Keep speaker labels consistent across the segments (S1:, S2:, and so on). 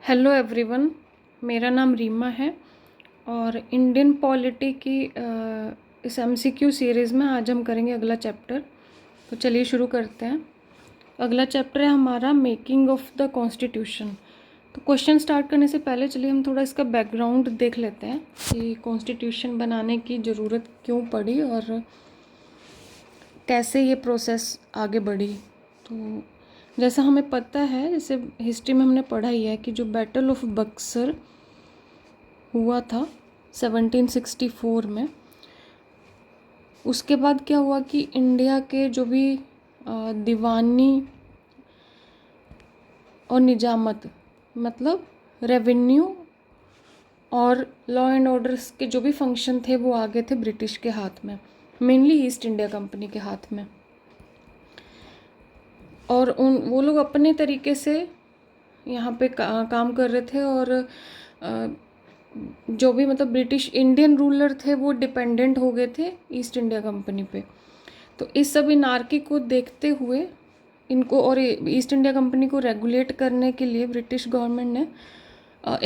S1: Hello everyone, मेरा नाम रीमा है और इंडियन पॉलिटी की इस एमसीक्यू सीरीज़ में आज हम करेंगे अगला चैप्टर। तो चलिए शुरू करते हैं। अगला चैप्टर है हमारा मेकिंग ऑफ द कॉन्स्टिट्यूशन। तो क्वेश्चन स्टार्ट करने से पहले चलिए हम थोड़ा इसका बैकग्राउंड देख लेते हैं कि कॉन्स्टिट्यूशन बनाने की ज़रूरत क्यों पड़ी और कैसे ये प्रोसेस आगे बढ़ी। तो जैसा हमें पता है, जैसे हिस्ट्री में हमने पढ़ा ही है कि जो बैटल ऑफ बक्सर हुआ था 1764 में, उसके बाद क्या हुआ कि इंडिया के जो भी दीवानी और निजामत मतलब रेवेन्यू और लॉ एंड ऑर्डर्स के जो भी फंक्शन थे वो आ गए थे ब्रिटिश के हाथ में, मेनली ईस्ट इंडिया कंपनी के हाथ में। और वो लोग अपने तरीके से यहाँ पे काम कर रहे थे और जो भी मतलब ब्रिटिश इंडियन रूलर थे वो डिपेंडेंट हो गए थे ईस्ट इंडिया कंपनी पे। तो इस सब इनार्की को देखते हुए इनको और ईस्ट इंडिया कंपनी को रेगुलेट करने के लिए ब्रिटिश गवर्नमेंट ने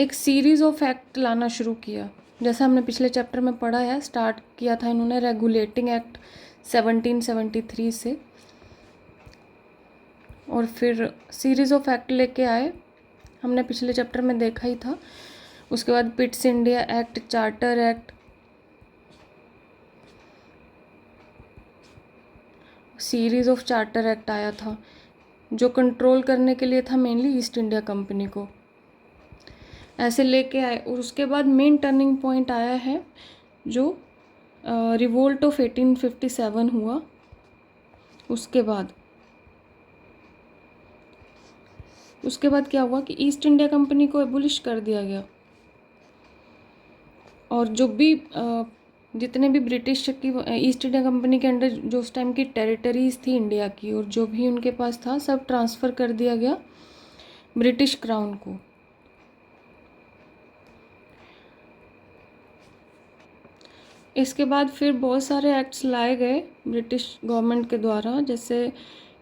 S1: एक सीरीज़ ऑफ एक्ट लाना शुरू किया। जैसा हमने पिछले चैप्टर में पढ़ा है, स्टार्ट किया था इन्होंने रेगुलेटिंग एक्ट 1773 से, और फिर सीरीज़ ऑफ एक्ट लेके आए। हमने पिछले चैप्टर में देखा ही था। उसके बाद Pitt's India act, charter act, series of charter act आया था जो कंट्रोल करने के लिए था मेनली ईस्ट इंडिया कंपनी को। ऐसे लेके आए और उसके बाद मेन टर्निंग पॉइंट आया है जो रिवोल्ट ऑफ 1857 हुआ। उसके बाद क्या हुआ कि ईस्ट इंडिया कंपनी को एबोलिश कर दिया गया और जो भी जितने भी ब्रिटिश की ईस्ट इंडिया कंपनी के अंडर जो उस टाइम की टेरिटरीज थी इंडिया की और जो भी उनके पास था सब ट्रांसफ़र कर दिया गया ब्रिटिश क्राउन को। इसके बाद फिर बहुत सारे एक्ट्स लाए गए ब्रिटिश गवर्नमेंट के द्वारा, जैसे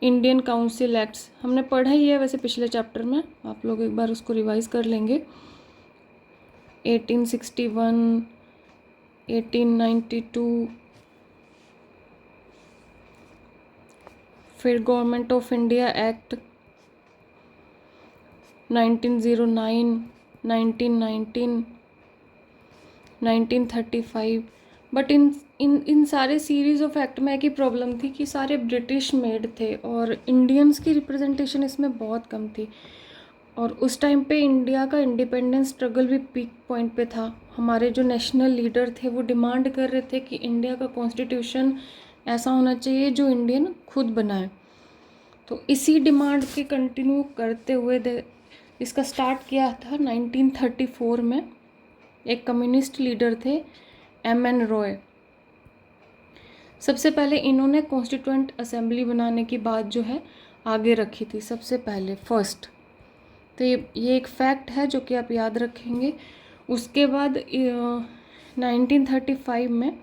S1: इंडियन काउंसिल एक्ट्स हमने पढ़ा ही है वैसे पिछले चैप्टर में, आप लोग एक बार उसको रिवाइज कर लेंगे। 1861, 1892, फिर government of India act 1909, 1919, 1935। But in सारे सीरीज़ ऑफ एक्ट में एक ही प्रॉब्लम थी कि सारे ब्रिटिश मेड थे और इंडियंस की रिप्रेजेंटेशन इसमें बहुत कम थी। और उस टाइम पे इंडिया का इंडिपेंडेंस स्ट्रगल भी पीक पॉइंट पे था। हमारे जो नेशनल लीडर थे वो डिमांड कर रहे थे कि इंडिया का कॉन्स्टिट्यूशन ऐसा होना चाहिए जो इंडियन खुद बनाए। तो इसी डिमांड के कंटिन्यू करते हुए इसका स्टार्ट किया था 1934 में। एक कम्युनिस्ट लीडर थे M.N. रॉय। सबसे पहले इन्होंने कॉन्स्टिट्यूएंट असेंबली बनाने की बात जो है आगे रखी थी सबसे पहले, फर्स्ट। तो ये एक फैक्ट है जो कि आप याद रखेंगे। उसके बाद 1935 में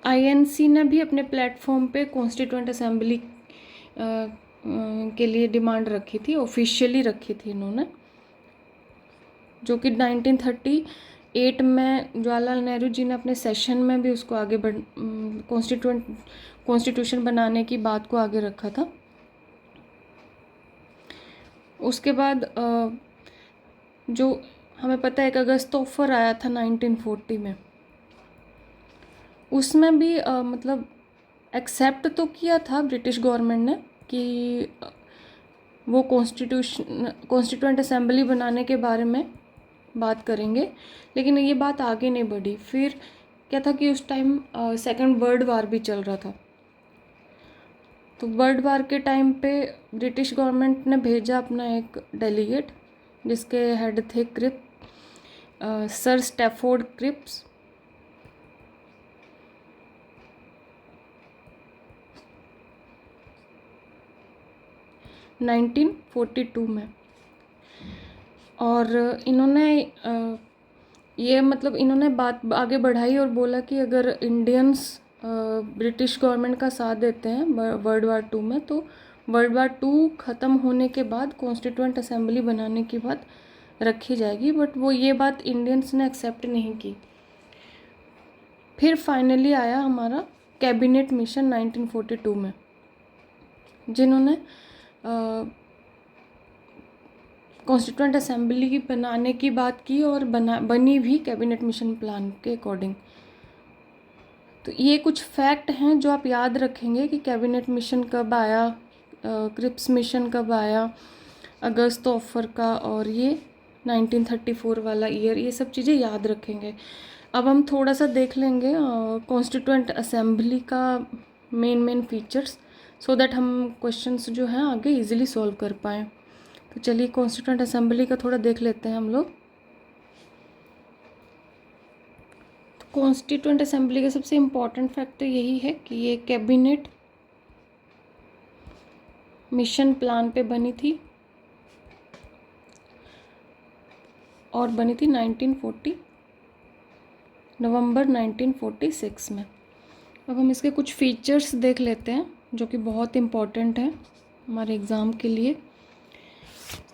S1: INC ने भी अपने प्लेटफॉर्म पे कॉन्स्टिट्यूएंट असेंबली के लिए डिमांड रखी थी, ऑफिशियली रखी थी इन्होंने, जो कि 1938 में जवाहरलाल नेहरू जी ने अपने सेशन में भी उसको आगे कॉन्स्टिट्यूशन बनाने की बात को आगे रखा था। उसके बाद जो हमें पता है 1 अगस्त ऑफर आया था 1940 में, उसमें भी मतलब एक्सेप्ट तो किया था ब्रिटिश गवर्नमेंट ने कि वो कॉन्स्टिट्यूएंट असेंबली बनाने के बारे में बात करेंगे, लेकिन ये बात आगे नहीं बढ़ी। फिर क्या था कि उस टाइम सेकेंड वर्ल्ड वार भी चल रहा था। तो वर्ल्ड वार के टाइम पे ब्रिटिश गवर्नमेंट ने भेजा अपना एक डेलीगेट जिसके हेड थे सर स्टैफोर्ड क्रिप्स। में 1942 में। और इन्होंने ये मतलब इन्होंने बात आगे बढ़ाई और बोला कि अगर इंडियंस ब्रिटिश गवर्नमेंट का साथ देते हैं वर्ल्ड वार 2 में तो वर्ल्ड वार 2 ख़त्म होने के बाद कॉन्स्टिट्यूएंट असेंबली बनाने की बात रखी जाएगी, बट वो ये बात इंडियंस ने एक्सेप्ट नहीं की। फिर फाइनली आया हमारा कैबिनेट मिशन 1942 में, जिन्होंने कॉन्स्टिट्यूएंट असेंबली की बनाने की बात की और बनी भी कैबिनेट मिशन प्लान के अकॉर्डिंग। तो ये कुछ फैक्ट हैं जो आप याद रखेंगे कि कैबिनेट मिशन कब आया, क्रिप्स मिशन कब आया, अगस्त ऑफर का, और ये 1934 वाला ईयर, ये सब चीज़ें याद रखेंगे। अब हम थोड़ा सा देख लेंगे कॉन्स्टिट्यूएंट असेंबली का मेन फीचर्स, सो दैट हम क्वेश्चंस जो हैं आगे इजीली सॉल्व कर पाएँ। तो चलिए कॉन्स्टिट्यूएंट असेंबली का थोड़ा देख लेते हैं हम लोग। तो कॉन्स्टिट्यूएंट असेंबली का सबसे इम्पॉर्टेंट फैक्ट तो यही है कि ये कैबिनेट मिशन प्लान पे बनी थी और बनी थी नवंबर 1946 में। अब हम इसके कुछ फीचर्स देख लेते हैं जो कि बहुत इम्पॉर्टेंट है हमारे एग्ज़ाम के लिए।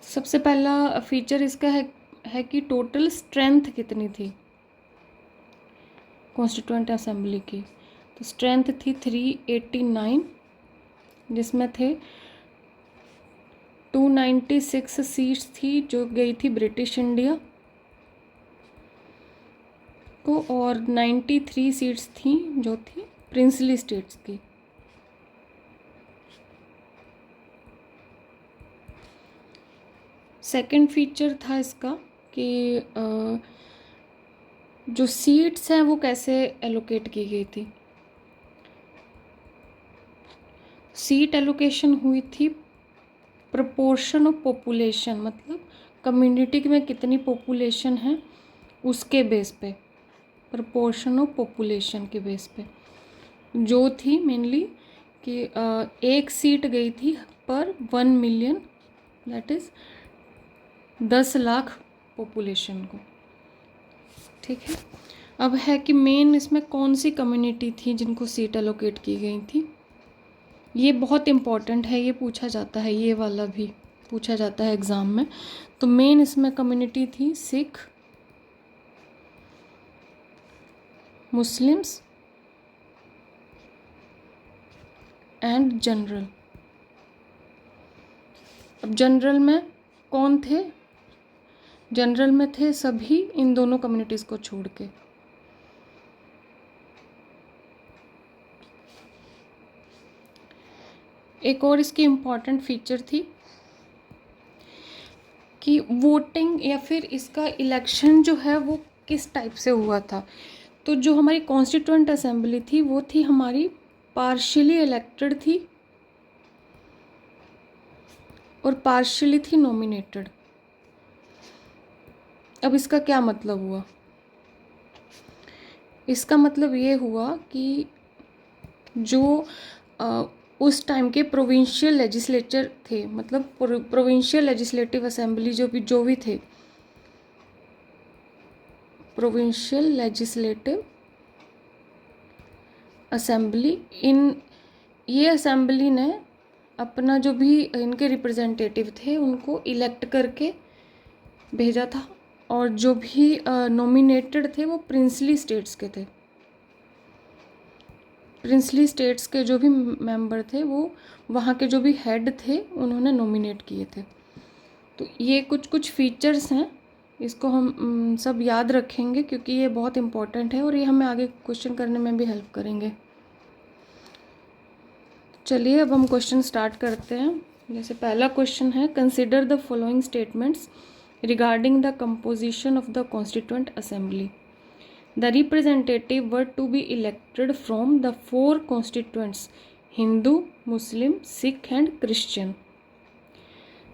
S1: सबसे पहला फीचर इसका है कि टोटल स्ट्रेंथ कितनी थी कॉन्स्टिट्यूएंट असेंबली की। तो स्ट्रेंथ थी 389, जिसमें थे 296 सीट्स थी जो गई थी ब्रिटिश इंडिया को, और 93 सीट्स थी जो थी प्रिंसली स्टेट्स की। सेकंड फीचर था इसका कि जो सीट्स हैं वो कैसे एलोकेट की गई थी। सीट एलोकेशन हुई थी प्रोपोर्शन ऑफ पॉपुलेशन, मतलब कम्युनिटी में कितनी पॉपुलेशन है उसके बेस पे, प्रोपोर्शन ऑफ पॉपुलेशन के बेस पे, जो थी मेनली कि एक सीट गई थी पर 1 million, that is 10 lakh population को। ठीक है, अब है कि मेन इसमें कौन सी कम्युनिटी थी जिनको सीट एलोकेट की गई थी। ये बहुत इम्पॉर्टेंट है, ये पूछा जाता है, ये वाला भी पूछा जाता है एग्ज़ाम में। तो मेन इसमें कम्युनिटी थी सिख, मुस्लिम्स एंड जनरल। अब जनरल में कौन थे? जनरल में थे सभी इन दोनों कम्युनिटीज़ को छोड़ के। एक और इसकी इम्पॉर्टेंट फीचर थी कि वोटिंग या फिर इसका इलेक्शन जो है वो किस टाइप से हुआ था। तो जो हमारी कॉन्स्टिट्यूएंट असेंबली थी वो थी हमारी पार्शियली इलेक्टेड थी और पार्शियली थी नॉमिनेटेड। अब इसका क्या मतलब हुआ? इसका मतलब ये हुआ कि जो उस टाइम के प्रोविंशियल लेजिस्लेचर थे, मतलब प्रोविंशियल लेजिस्लेटिव असेंबली जो भी थे, प्रोविंशियल लेजिस्लेटिव असेंबली, ये असेंबली ने अपना जो भी इनके रिप्रेजेंटेटिव थे उनको इलेक्ट करके भेजा था, और जो भी नॉमिनेटेड थे वो प्रिंसली स्टेट्स के थे। प्रिंसली स्टेट्स के जो भी मेंबर थे वो वहाँ के जो भी हेड थे उन्होंने नॉमिनेट किए थे। तो ये कुछ फीचर्स हैं, इसको हम सब याद रखेंगे क्योंकि ये बहुत इम्पोर्टेंट है और ये हमें आगे क्वेश्चन करने में भी हेल्प करेंगे। चलिए अब हम क्वेश्चन स्टार्ट करते हैं। जैसे पहला क्वेश्चन है, consider the following statements regarding the composition of the constituent assembly. The representative were to be elected from the 4 constituents: Hindu, Muslim, Sikh and Christian.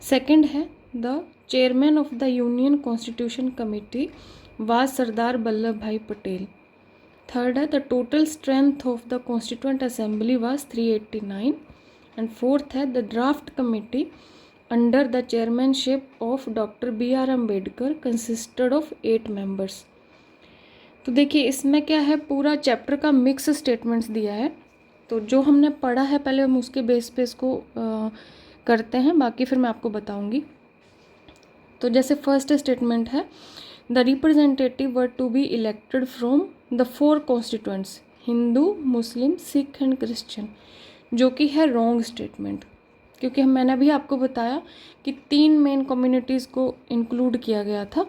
S1: Second है, the chairman of the Union Constitution Committee was Sardar Vallabhbhai Patel. Third है, the total strength of the Constituent Assembly was 389. And fourth है, the draft committee under the chairmanship of Dr. B.R. Ambedkar consisted of 8 members. तो देखिए इसमें क्या है, पूरा chapter का mix statements दिया है। तो जो हमने पढ़ा है पहले हम उसके बेस पे इसको करते हैं, बाकी फिर मैं आपको बताऊंगी। तो जैसे फर्स्ट स्टेटमेंट है, the representative were to be elected from the 4 constituents, Hindu, Muslim, Sikh and Christian, जो कि है रॉन्ग स्टेटमेंट, क्योंकि मैंने अभी आपको बताया कि 3 मेन कम्युनिटीज़ को इंक्लूड किया गया था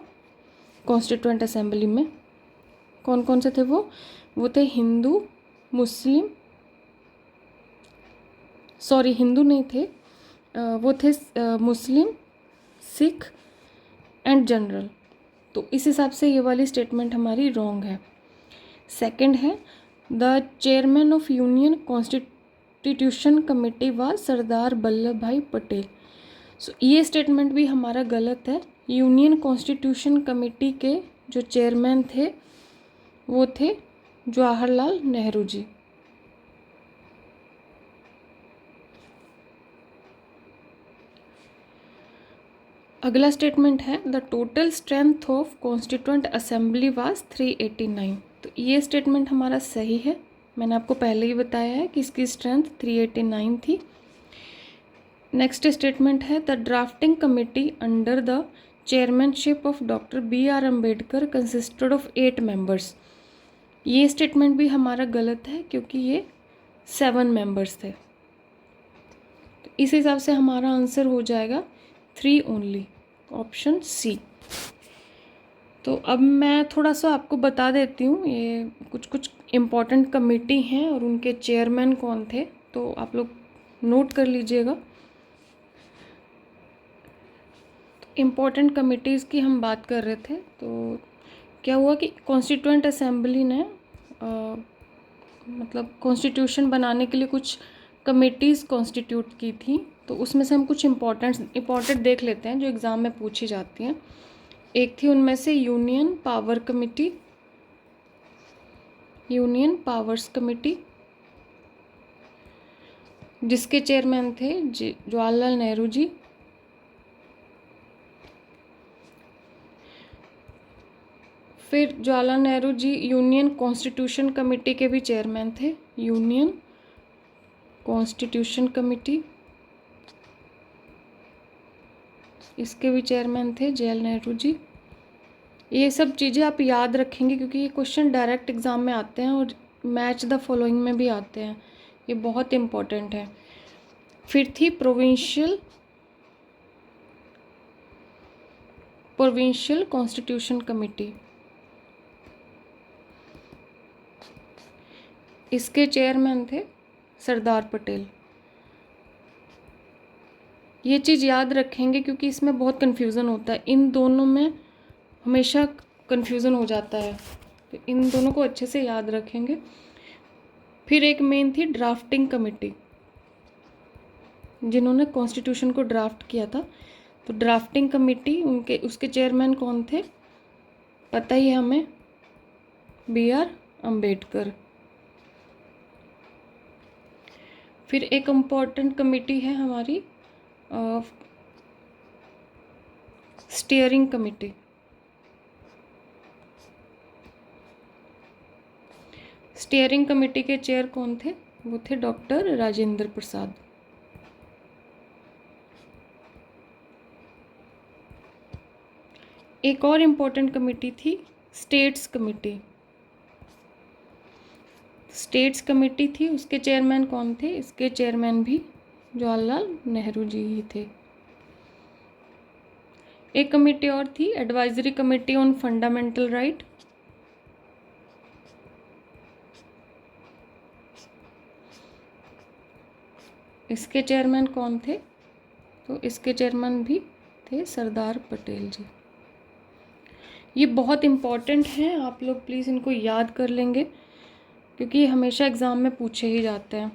S1: कॉन्स्टिट्यूएंट असेंबली में। कौन कौन से थे वो थे हिंदू, मुस्लिम, सॉरी हिंदू नहीं थे, वो थे मुस्लिम, सिख एंड जनरल। तो इस हिसाब से ये वाली स्टेटमेंट हमारी रॉन्ग है। सेकंड है, the chairman of Union Constitution Committee was Sardar Vallabh Bhai Patel. सो ये स्टेटमेंट भी हमारा गलत है। यूनियन कॉन्स्टिट्यूशन कमेटी के जो चेयरमैन थे वो थे जवाहरलाल नेहरू जी। अगला स्टेटमेंट है, the total strength of constituent assembly was 389। तो ये स्टेटमेंट हमारा सही है। मैंने आपको पहले ही बताया है कि इसकी स्ट्रेंथ 389 थी। नेक्स्ट स्टेटमेंट है, the drafting committee under the chairmanship of doctor BR Ambedkar consisted of 8 members. ये स्टेटमेंट भी हमारा गलत है क्योंकि ये 7 मेंबर्स थे। तो इस हिसाब से हमारा आंसर हो जाएगा 3 ओनली, ऑप्शन सी। तो अब मैं थोड़ा सा आपको बता देती हूँ, ये कुछ कुछ इम्पॉर्टेंट कमेटी हैं और उनके चेयरमैन कौन थे, तो आप लोग नोट कर लीजिएगा। इम्पॉर्टेंट कमिटीज़ की हम बात कर रहे थे, तो क्या हुआ कि कॉन्स्टिट्यूएंट असेंबली ने मतलब कॉन्स्टिट्यूशन बनाने के लिए कुछ कमिटीज़ कॉन्स्टिट्यूट की थी। तो उसमें से हम कुछ इम्पॉर्टेंट देख लेते हैं जो एग्ज़ाम में पूछी जाती हैं। एक थी उनमें से union power committee, union powers committee, जिसके चेयरमैन थे जवाहरलाल नेहरू जी। फिर Jawaharlal Nehru ji union Constitution committee के भी चेयरमैन थे, यूनियन कॉन्स्टिट्यूशन कमेटी, इसके भी चेयरमैन थे JL नेहरू जी। ये सब चीज़ें आप याद रखेंगे क्योंकि ये क्वेश्चन डायरेक्ट एग्ज़ाम में आते हैं और मैच द फॉलोइंग में भी आते हैं, ये बहुत इम्पोर्टेंट है। फिर थी प्रोविंशियल कॉन्स्टिट्यूशन कमेटी, इसके चेयरमैन थे सरदार पटेल। ये चीज़ याद रखेंगे क्योंकि इसमें बहुत कन्फ्यूज़न होता है, इन दोनों में हमेशा कन्फ्यूज़न हो जाता है, तो इन दोनों को अच्छे से याद रखेंगे। फिर एक मेन थी ड्राफ्टिंग कमेटी, जिन्होंने कॉन्स्टिट्यूशन को ड्राफ्ट किया था। तो ड्राफ्टिंग कमेटी उसके चेयरमैन कौन थे, पता ही है हमें, BR अम्बेडकर। फिर एक इम्पॉर्टेंट कमेटी है हमारी स्टीयरिंग कमेटी। स्टीयरिंग कमेटी के चेयर कौन थे, वो थे डॉक्टर राजेंद्र प्रसाद। एक और इम्पोर्टेंट कमेटी थी स्टेट्स कमेटी। स्टेट्स कमेटी थी, उसके चेयरमैन कौन थे, इसके चेयरमैन भी जवाहरलाल नेहरू जी ही थे। एक कमेटी और थी advisory committee on fundamental right, इसके चेयरमैन कौन थे, तो इसके चेयरमैन भी थे सरदार पटेल जी। ये बहुत इम्पॉर्टेंट हैं, आप लोग प्लीज़ इनको याद कर लेंगे क्योंकि ये हमेशा एग्ज़ाम में पूछे ही जाते हैं।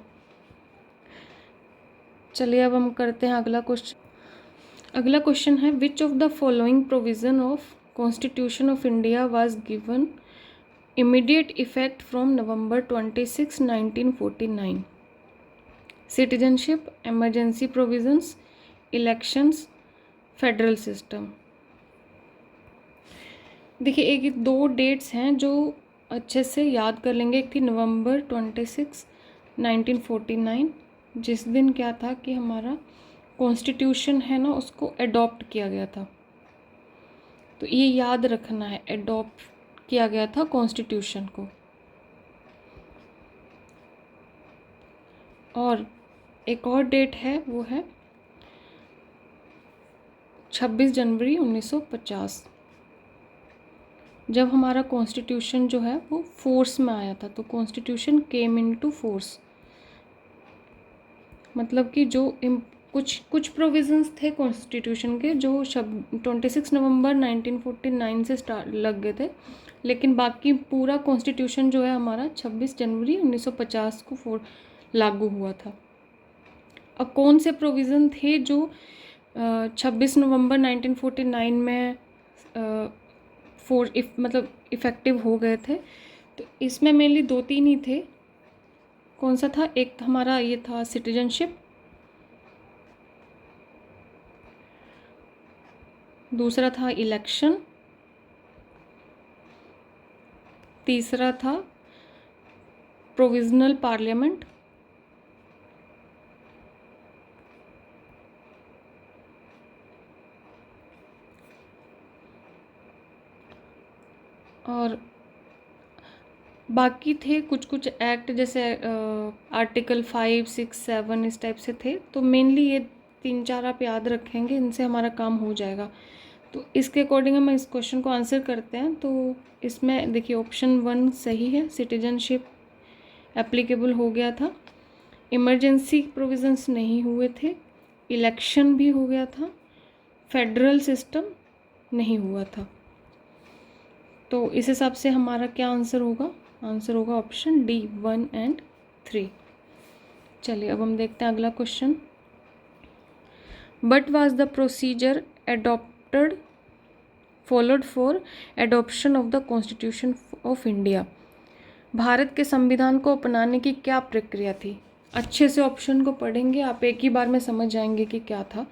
S1: चलिए अब हम करते हैं अगला क्वेश्चन। अगला क्वेश्चन है, which of the following provision of constitution of India was given immediate effect from November 26, 1949? Citizenship, emergency provisions, elections, federal system. देखिए एक 2 डेट्स हैं जो अच्छे से याद कर लेंगे। एक थी November 26, 1949, जिस दिन क्या था कि हमारा कॉन्स्टिट्यूशन है ना उसको एडॉप्ट किया गया था। तो ये याद रखना है, एडॉप्ट किया गया था कॉन्स्टिट्यूशन को। और एक और डेट है, वो है 26 जनवरी 1950, जब हमारा कॉन्स्टिट्यूशन जो है वो फोर्स में आया था। तो कॉन्स्टिट्यूशन केम इनटू फोर्स, मतलब कि जो कुछ प्रोविजंस थे कॉन्स्टिट्यूशन के जो 26 नवंबर 1949 से स्टार्ट लग गए थे, लेकिन बाकी पूरा कॉन्स्टिट्यूशन जो है हमारा 26 जनवरी 1950 को लागू हुआ था। अब कौन से प्रोविज़न थे जो 26 नवंबर 1949 में मतलब इफ़ेक्टिव हो गए थे? तो इसमें मेनली 2-3 ही थे। कौन सा था? एक हमारा ये था सिटीजनशिप, दूसरा था इलेक्शन, तीसरा था प्रोविजनल पार्लियामेंट, और बाकी थे कुछ कुछ एक्ट, जैसे आर्टिकल 5, 6, 7 इस टाइप से थे। तो मेनली ये 3-4 आप याद रखेंगे, इनसे हमारा काम हो जाएगा। तो इसके अकॉर्डिंग हम इस क्वेश्चन को आंसर करते हैं। तो इसमें देखिए ऑप्शन 1 सही है, सिटीजनशिप एप्लीकेबल हो गया था, इमरजेंसी प्रोविजंस नहीं हुए थे, इलेक्शन भी हो गया था, फेडरल सिस्टम नहीं हुआ था। तो इस हिसाब से हमारा क्या आंसर होगा? आंसर होगा ऑप्शन डी, 1 एंड 3। चलिए अब हम देखते हैं अगला question. But was the procedure adopted followed for adoption of the constitution of India? Bharat के संविधान को अपनाने की क्या प्रक्रिया थी? अच्छे से ऑप्शन को पढ़ेंगे आप, एक ही बार में समझ जाएंगे कि क्या था।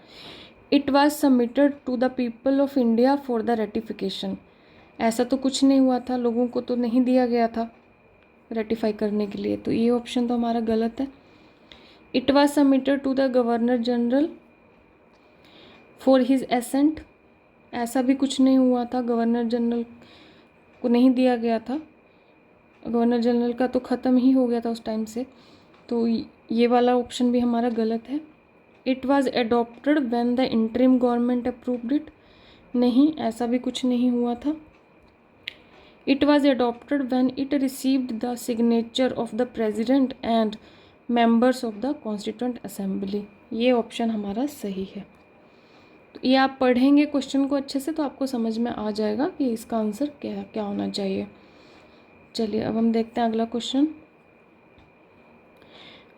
S1: It was submitted to the people of India for the ratification. ऐसा तो कुछ नहीं हुआ था, लोगों को तो नहीं दिया गया था रेटिफाई करने के लिए, तो ये ऑप्शन तो हमारा गलत है। It was submitted to the governor general for his assent. ऐसा भी कुछ नहीं हुआ था, गवर्नर जनरल को नहीं दिया गया था, गवर्नर जनरल का तो ख़त्म ही हो गया था उस टाइम से। तो ये वाला ऑप्शन भी हमारा गलत है। It was adopted when the interim government approved it. नहीं, ऐसा भी कुछ नहीं हुआ था। It was adopted when it received the signature of the president and members of the constituent assembly. ये ऑप्शन हमारा सही है। तो ये आप पढ़ेंगे क्वेश्चन को अच्छे से तो आपको समझ में आ जाएगा कि इसका आंसर क्या क्या होना चाहिए। चलिए अब हम देखते हैं अगला question.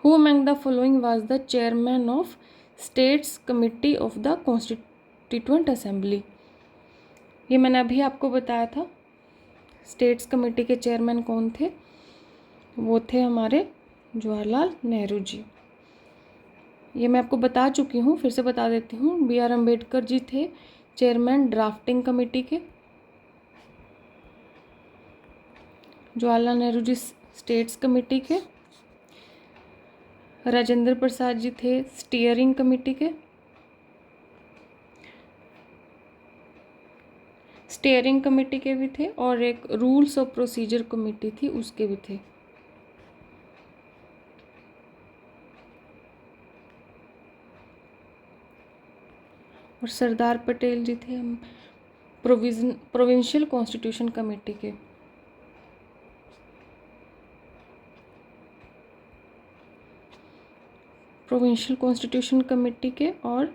S1: Who among the following was the chairman of states committee of the constituent assembly? ये मैंने अभी आपको बताया था, स्टेट्स कमेटी के चेयरमैन कौन थे? वो थे हमारे जवाहरलाल नेहरू जी। ये मैं आपको बता चुकी हूँ, फिर से बता देती हूँ। B.R. अम्बेडकर जी थे चेयरमैन ड्राफ्टिंग कमेटी के, जवाहरलाल नेहरू जी स्टेट्स कमेटी के, राजेंद्र प्रसाद जी थे स्टीयरिंग कमेटी के, स्टीयरिंग कमेटी के भी थे, और एक रूल्स ऑफ प्रोसीजर कमेटी थी उसके भी थे। और सरदार पटेल जी थे प्रोविंशियल कॉन्स्टिट्यूशन कमेटी के। प्रोविंशियल कॉन्स्टिट्यूशन कमेटी के और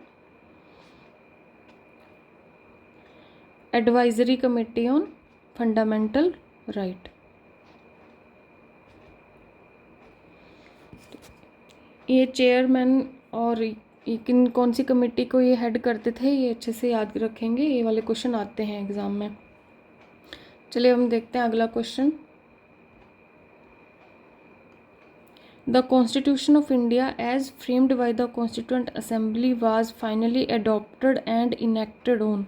S1: advisory committee on fundamental right. ये चेयरमैन और किन कौन सी कमेटी को ये हेड करते थे, ये अच्छे से याद रखेंगे, ये वाले क्वेश्चन आते हैं एग्जाम में। चलिए हम देखते हैं अगला question. The constitution of India as framed by the constituent assembly was finally adopted and enacted on.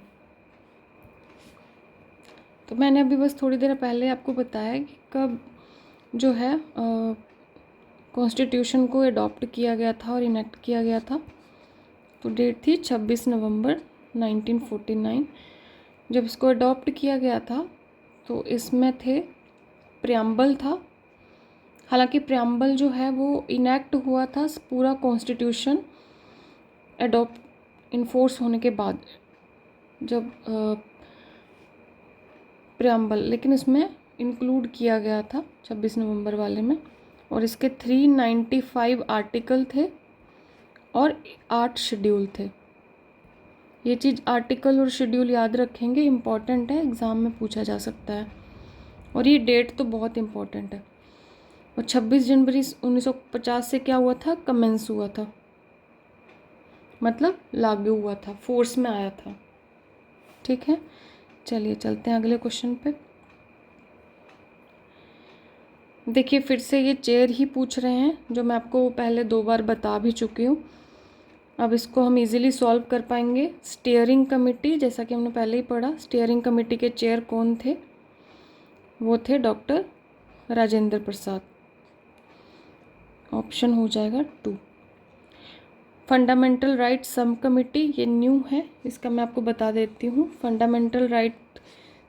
S1: तो मैंने अभी बस थोड़ी देर पहले आपको बताया कि कब जो है कॉन्स्टिट्यूशन को अडॉप्ट किया गया था और इनेक्ट किया गया था? तो डेट थी 26 नवंबर 1949। जब इसको अडॉप्ट किया गया था तो इसमें थे प्रियम्बल था। हालांकि प्रियम्बल जो है वो इनेक्ट हुआ था पूरा कॉन्स्टिट्यूशन अडॉप्ट इन्फोर्स होने के बाद, जब प्रियम्बल, लेकिन इसमें इंक्लूड किया गया था 26 नवंबर वाले में। और इसके 395 आर्टिकल थे और 8 शेड्यूल थे। ये चीज़ आर्टिकल और शेड्यूल याद रखेंगे, इम्पॉर्टेंट है, एग्ज़ाम में पूछा जा सकता है। और ये डेट तो बहुत इम्पॉर्टेंट है। और 26 जनवरी 1950 से क्या हुआ था? कमेंस हुआ था, मतलब लागू हुआ था, फोर्स में आया था। ठीक है, चलिए चलते हैं अगले क्वेश्चन पे। देखिए फिर से ये चेयर ही पूछ रहे हैं, जो मैं आपको पहले 2 बार बता भी चुकी हूँ। अब इसको हम इजीली सॉल्व कर पाएंगे। स्टीयरिंग कमेटी, जैसा कि हमने पहले ही पढ़ा, स्टीयरिंग कमेटी के चेयर कौन थे? वो थे डॉक्टर राजेंद्र प्रसाद। ऑप्शन हो जाएगा 2। फंडामेंटल राइट सब कमेटी, ये न्यू है, इसका मैं आपको बता देती हूँ। फंडामेंटल राइट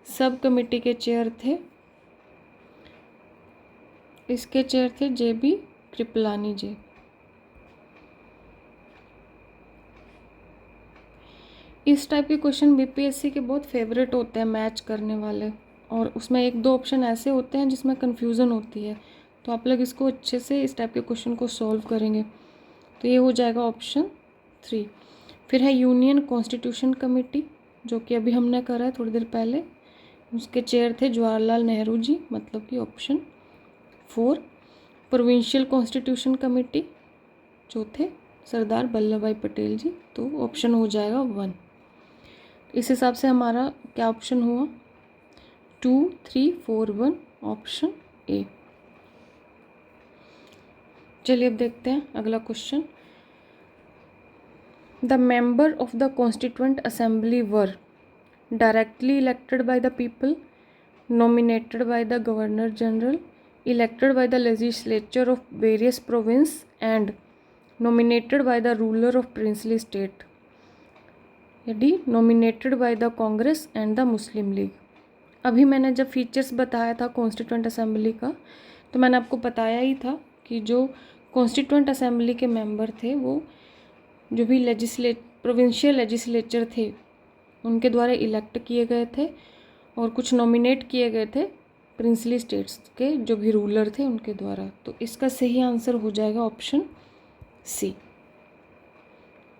S1: सब कमेटी के चेयर थे, इसके चेयर थे JB कृपलानी जी। इस टाइप के क्वेश्चन BPSC के बहुत फेवरेट होते हैं, मैच करने वाले, और उसमें 1-2 ऑप्शन ऐसे होते हैं जिसमें कन्फ्यूज़न होती है, तो आप लोग इसको अच्छे से इस टाइप के क्वेश्चन को सॉल्व करेंगे। तो ये हो जाएगा ऑप्शन 3। फिर है यूनियन कॉन्स्टिट्यूशन कमेटी, जो कि अभी हमने करा है थोड़ी देर पहले, उसके चेयर थे जवाहरलाल नेहरू जी, मतलब कि ऑप्शन 4। प्रोविंशियल कॉन्स्टिट्यूशन कमेटी, जो थे सरदार वल्लभ भाई पटेल जी, तो ऑप्शन हो जाएगा 1। इस हिसाब से हमारा क्या ऑप्शन हुआ? 2, 3, 4, 1, ऑप्शन ए। चलिए अब देखते हैं अगला question. The member of the constituent assembly were directly elected by the people, nominated by the governor general, elected by the legislature of various province and nominated by the ruler of princely state, यदि nominated by the Congress and the Muslim League। अभी मैंने जब features बताया था constituent assembly का, तो मैंने आपको बताया ही था कि जो कॉन्स्टिट्यूएंट असेंबली के मेंबर थे वो जो भी प्रोविंशियल लेजिस्लेचर थे उनके द्वारा इलेक्ट किए गए थे, और कुछ नॉमिनेट किए गए थे प्रिंसली स्टेट्स के जो भी रूलर थे उनके द्वारा। तो इसका सही आंसर हो जाएगा ऑप्शन सी।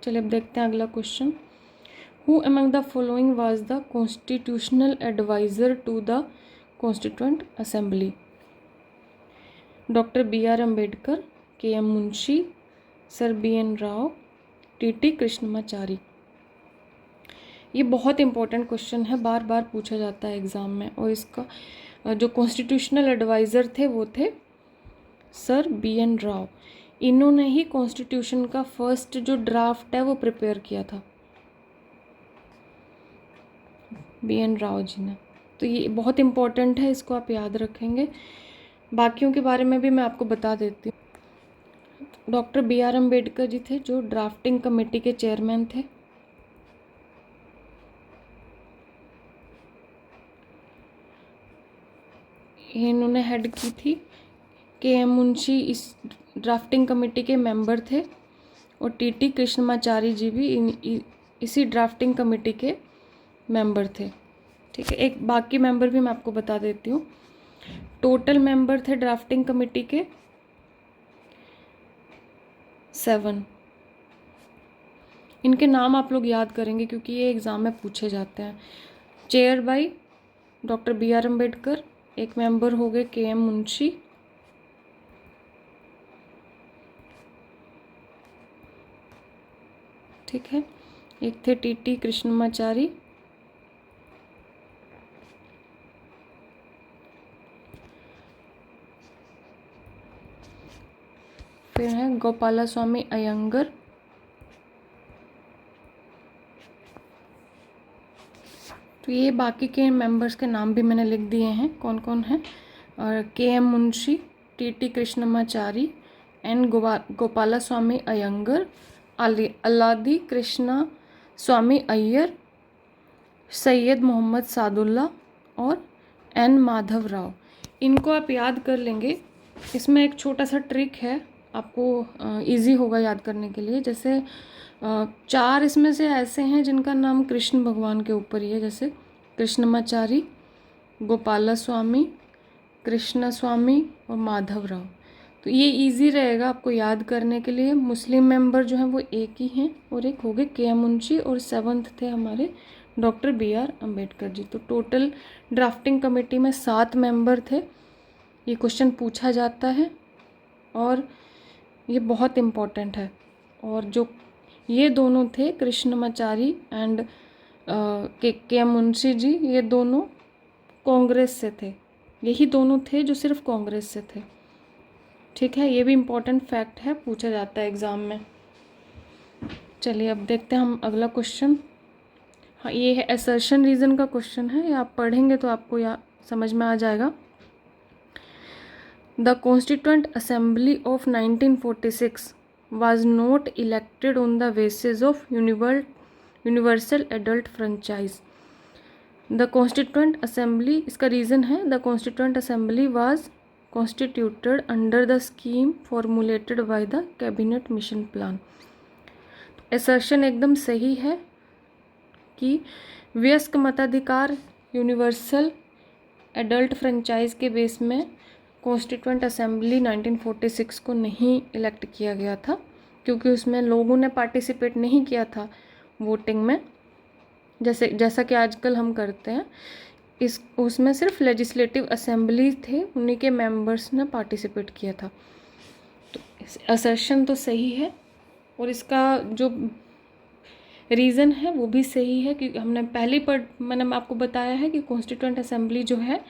S1: चलिए अब देखते हैं अगला question. Who among the following was the constitutional adviser to the constituent assembly? Doctor BR Ambedkar, KM Munshi, sir BN Rau, TT Krishnamachari. ये बहुत इंपॉर्टेंट क्वेश्चन है, बार बार पूछा जाता है एग्ज़ाम में। और इसका जो कॉन्स्टिट्यूशनल एडवाइज़र थे वो थे सर BN राव। इन्होंने ही कॉन्स्टिट्यूशन का फर्स्ट जो ड्राफ्ट है वो प्रिपेयर किया था, BN राव जी ने। तो ये बहुत इंपॉर्टेंट है, इसको आप याद रखेंगे। बाकियों के बारे में भी मैं आपको बता देती हूँ। डॉक्टर BR अम्बेडकर जी थे जो ड्राफ्टिंग कमेटी के चेयरमैन थे। इन्होंने हेड की थी। KM मुंशी इस ड्राफ्टिंग कमेटी के मेंबर थे, और TT कृष्णमाचारी जी भी इसी ड्राफ्टिंग कमेटी के मेंबर थे। ठीक है, एक बाकी मेंबर भी मैं आपको बता देती हूँ। टोटल मेंबर थे ड्राफ्टिंग कमेटी के 7। इनके नाम आप लोग याद करेंगे क्योंकि ये एग्ज़ाम में पूछे जाते हैं। Chair by doctor BR Ambedkar, एक मेंबर हो गए KM मुंशी, ठीक है, एक थे TT कृष्णमाचारी, फिर है गोपालास्वामी अयंगर, तो ये बाकी के मेंबर्स के नाम भी मैंने लिख दिए हैं कौन कौन है। और KM Munshi, TT Krishnamachari, N Gopala Swami Ayyangar, Alladi Krishna Swami Iyer, Syed Mohammad Saadulla और एन माधव राव। इनको आप याद कर लेंगे। इसमें एक छोटा सा ट्रिक है, आपको इजी होगा याद करने के लिए। जैसे 4 इसमें से ऐसे हैं जिनका नाम कृष्ण भगवान के ऊपर ही है, जैसे कृष्णमाचारी, गोपाला स्वामी, कृष्ण स्वामी और माधव राव। तो ये इजी रहेगा आपको याद करने के लिए। मुस्लिम मेंबर जो हैं वो एक ही हैं और एक हो गए के एम मुंशी, और 7th थे हमारे डॉक्टर BR अम्बेडकर जी। तो टोटल ड्राफ्टिंग कमेटी में 7 मेंबर थे। ये क्वेश्चन पूछा जाता है और ये बहुत इम्पॉर्टेंट है। और जो ये दोनों थे कृष्णमाचारी एंड के एम मुंशी जी, ये दोनों कांग्रेस से थे। यही दोनों थे जो सिर्फ कांग्रेस से थे। ठीक है, ये भी इम्पोर्टेंट फैक्ट है, पूछा जाता है एग्ज़ाम में। चलिए अब देखते हैं हम अगला क्वेश्चन। हाँ, ये है असर्शन रीज़न का क्वेश्चन है। ये आप पढ़ेंगे तो आपको समझ में आ जाएगा। The constituent assembly of 1946 was not elected on the basis of universal adult franchise. The Constituent Assembly, इसका रीज़न है the Constituent Assembly was constituted under the scheme formulated by the Cabinet Mission Plan. assertion एकदम सही है कि वयस्क मताधिकार universal adult franchise के base में कॉन्स्टिट्यूएंट असेंबली 1946 को नहीं इलेक्ट किया गया था, क्योंकि उसमें लोगों ने पार्टिसिपेट नहीं किया था वोटिंग में, जैसा कि आजकल हम करते हैं। उसमें सिर्फ लेजिस्लेटिव असेंबली थे, उन्हीं के मेंबर्स ने पार्टिसिपेट किया था। तो असर्शन तो सही है और इसका जो रीज़न है वो भी सही है कि हमने मैंने आपको बताया है कि कॉन्स्टिट्यूएंट असेंबली जो है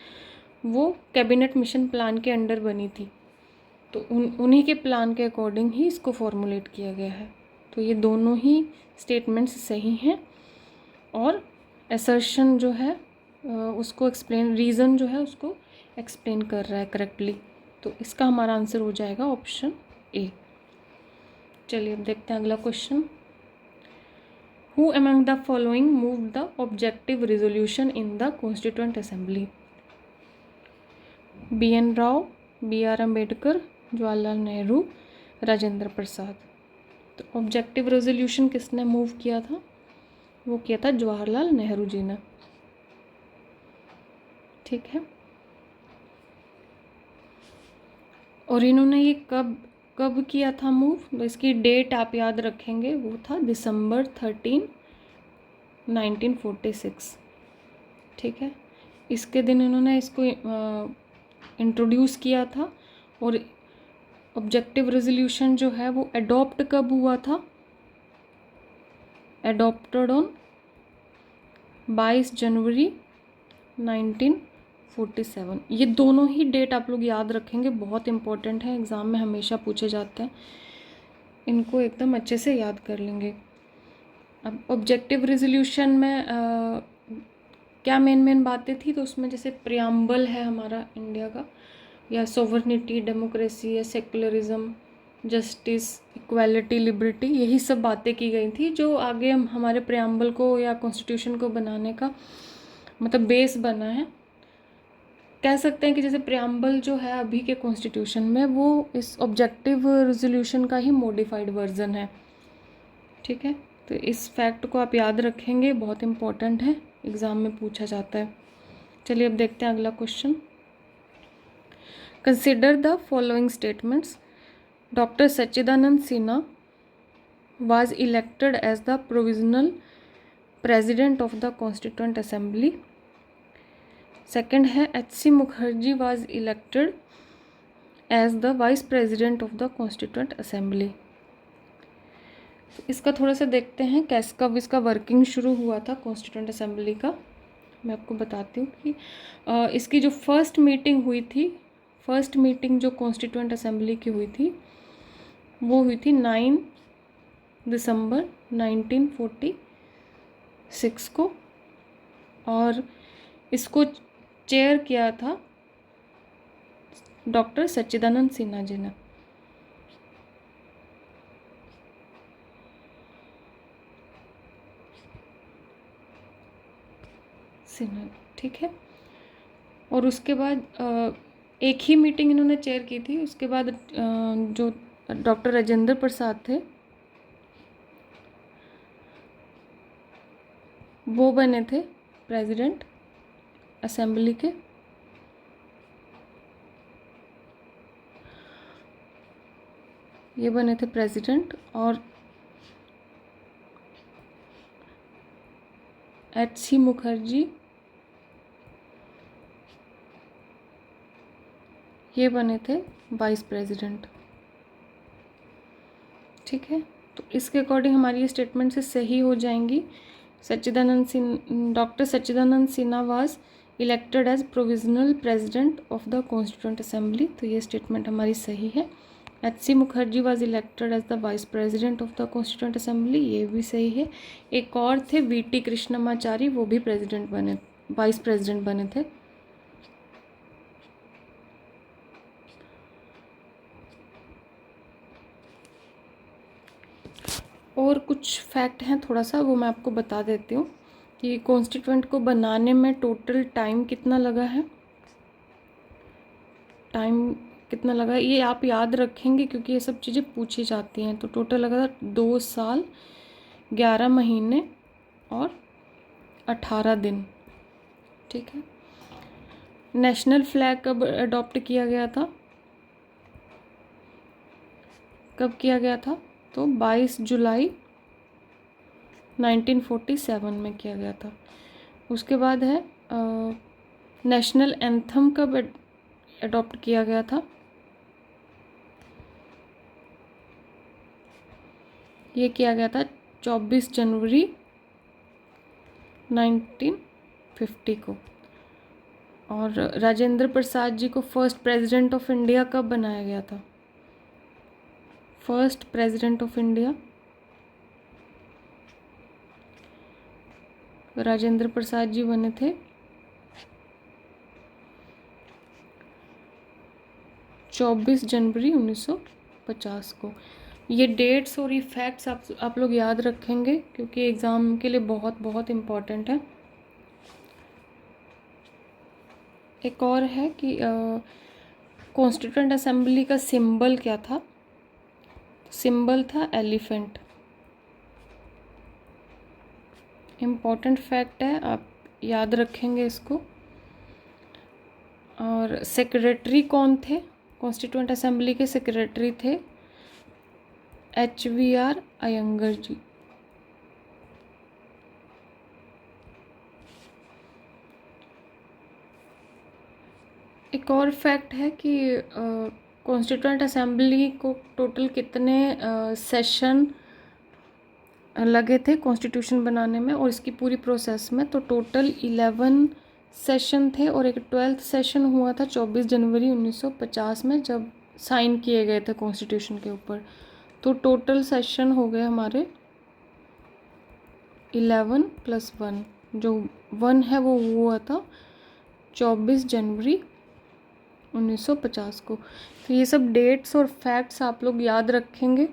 S1: वो कैबिनेट मिशन प्लान के अंडर बनी थी। तो उन्हीं के प्लान के अकॉर्डिंग ही इसको फॉर्मुलेट किया गया है। तो ये दोनों ही स्टेटमेंट्स सही हैं और असर्शन जो है उसको रीज़न जो है उसको एक्सप्लेन कर रहा है करेक्टली। तो इसका हमारा आंसर हो जाएगा ऑप्शन ए। चलिए अब देखते हैं अगला question. Who among the following moved the objective resolution in the Constituent Assembly? BN Rau, BR Ambedkar, Jawaharlal Nehru, Rajendra Prasad. तो ऑब्जेक्टिव रेजोल्यूशन किसने मूव किया था? वो किया था जवाहरलाल नेहरू जी ने। ठीक है, और इन्होंने ये कब किया था मूव? तो इसकी डेट आप याद रखेंगे, वो था December 13, 1946। ठीक है, इसके दिन इन्होंने इसको इंट्रोड्यूस किया था। और ऑब्जेक्टिव रेजोल्यूशन जो है वो अडॉप्ट कब हुआ था? अडॉप्टेड ऑन 22 जनवरी 1947। ये दोनों ही डेट आप लोग याद रखेंगे, बहुत इंपॉर्टेंट है, एग्ज़ाम में हमेशा पूछे जाते हैं। इनको एकदम अच्छे से याद कर लेंगे। अब ऑब्जेक्टिव रेजोल्यूशन में क्या मेन बातें थी? तो उसमें जैसे प्रियम्बल है हमारा इंडिया का, या सोवरनिटी, डेमोक्रेसी या सेकुलरिज्म, जस्टिस, इक्वालिटी, लिबर्टी, यही सब बातें की गई थी जो आगे हमारे प्रियम्बल को या कॉन्स्टिट्यूशन को बनाने का मतलब बेस बना है। कह सकते हैं कि जैसे प्रियम्बल जो है अभी के कॉन्स्टिट्यूशन में, वो इस ऑब्जेक्टिव रेजोल्यूशन का ही मॉडिफाइड वर्जन है। ठीक है, तो इस फैक्ट को आप याद रखेंगे, बहुत इंपॉर्टेंट है, एग्ज़ाम में पूछा जाता है। चलिए अब देखते हैं अगला question. Consider the following statements. Doctor Sachchidananda Sinha was elected as the provisional president of the Constituent Assembly. Second है H.C. Mukherjee was elected as the vice president of the Constituent Assembly. तो इसका थोड़ा सा देखते हैं कब इसका वर्किंग शुरू हुआ था कॉन्स्टिट्यूएंट असेंबली का। मैं आपको बताती हूँ कि इसकी जो फर्स्ट मीटिंग जो कॉन्स्टिट्यूएंट असेंबली की हुई थी वो हुई थी 9 दिसंबर 1946 को, और इसको चेयर किया था डॉक्टर सच्चिदानंद सिन्हा जी ने। सिन्हा, ठीक है। और उसके बाद एक ही मीटिंग इन्होंने चेयर की थी। उसके बाद जो डॉक्टर राजेंद्र प्रसाद थे वो बने थे प्रेसिडेंट असेंबली के। ये बने थे प्रेसिडेंट। और H.C. मुखर्जी ये बने थे वाइस प्रेसिडेंट, ठीक है। तो इसके अकॉर्डिंग हमारी ये स्टेटमेंट से सही हो जाएंगी। Doctor Sachchidananda Sinha was elected as provisional president of the constituent assembly, तो ये स्टेटमेंट हमारी सही है। H.C. Mukherjee was elected as the vice president of the constituent assembly, ये भी सही है। एक और थे V.T. कृष्णमाचारी, वो भी प्रेसिडेंट बने, वाइस प्रेसिडेंट बने थे। और कुछ फैक्ट हैं थोड़ा सा, वो मैं आपको बता देती हूँ कि कॉन्स्टिट्यूएंट को बनाने में टोटल टाइम कितना लगा है। टाइम कितना लगा है ये आप याद रखेंगे क्योंकि ये सब चीज़ें पूछी जाती हैं। तो टोटल लगा था 2 साल 11 महीने और 18 दिन, ठीक है। नेशनल फ्लैग कब अडॉप्ट किया गया था? कब किया गया था? तो 22 जुलाई 1947 में किया गया था। उसके बाद है नेशनल एंथम कब अडॉप्ट किया गया था? ये किया गया था 24 जनवरी 1950 को। और राजेंद्र प्रसाद जी को फर्स्ट प्रेसिडेंट ऑफ इंडिया कब बनाया गया था? First president of India Rajendra Prasad ji बने थे 24 जनवरी 1950 को। ये डेट्स और ये फैक्ट्स आप लोग याद रखेंगे क्योंकि एग्ज़ाम के लिए बहुत बहुत इम्पॉर्टेंट है। एक और है कि कॉन्स्टिट्यूएंट असेंबली का सिंबल क्या था? सिंबल था एलिफेंट। इम्पॉर्टेंट फैक्ट है, आप याद रखेंगे इसको। और सेक्रेटरी कौन थे? कॉन्स्टिट्यूएंट असेंबली के सेक्रेटरी थे HVR अयंगर जी। एक और फैक्ट है कि कॉन्स्टिट्यूएंट असेंबली को टोटल कितने सेशन लगे थे कॉन्स्टिट्यूशन बनाने में और इसकी पूरी प्रोसेस में? तो टोटल 11 सेशन थे और एक 12th सेशन हुआ था 24 जनवरी 1950 में जब साइन किए गए थे कॉन्स्टिट्यूशन के ऊपर। तो टोटल सेशन हो गए हमारे 11 + 1, जो 1 है वो हुआ था 24 जनवरी 1950 को। तो ये सब डेट्स और फैक्ट्स आप लोग याद रखेंगे।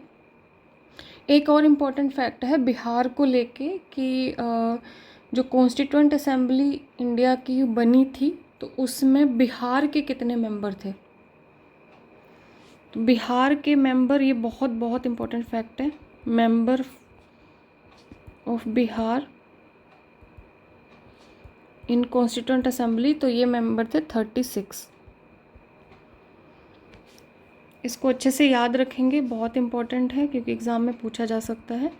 S1: एक और इम्पॉर्टेंट फैक्ट है बिहार को लेके कि जो कॉन्स्टिट्यूएंट असेंबली इंडिया की बनी थी तो उसमें बिहार के कितने मेंबर थे? तो बिहार के मेंबर, ये बहुत बहुत इम्पोर्टेंट फैक्ट है, member of Bihar in constituent assembly, तो ये मेंबर थे 36। इसको अच्छे से याद रखेंगे, बहुत इम्पोर्टेंट है क्योंकि एग्ज़ाम में पूछा जा सकता है।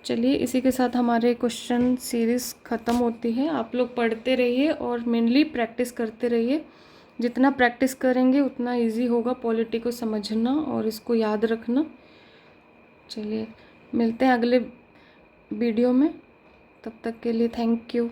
S1: चलिए इसी के साथ हमारे क्वेश्चन सीरीज़ ख़त्म होती है। आप लोग पढ़ते रहिए और मेनली प्रैक्टिस करते रहिए। जितना प्रैक्टिस करेंगे उतना इजी होगा पॉलिटी को समझना और इसको याद रखना। चलिए मिलते हैं अगले वीडियो में, तब तक के लिए थैंक यू।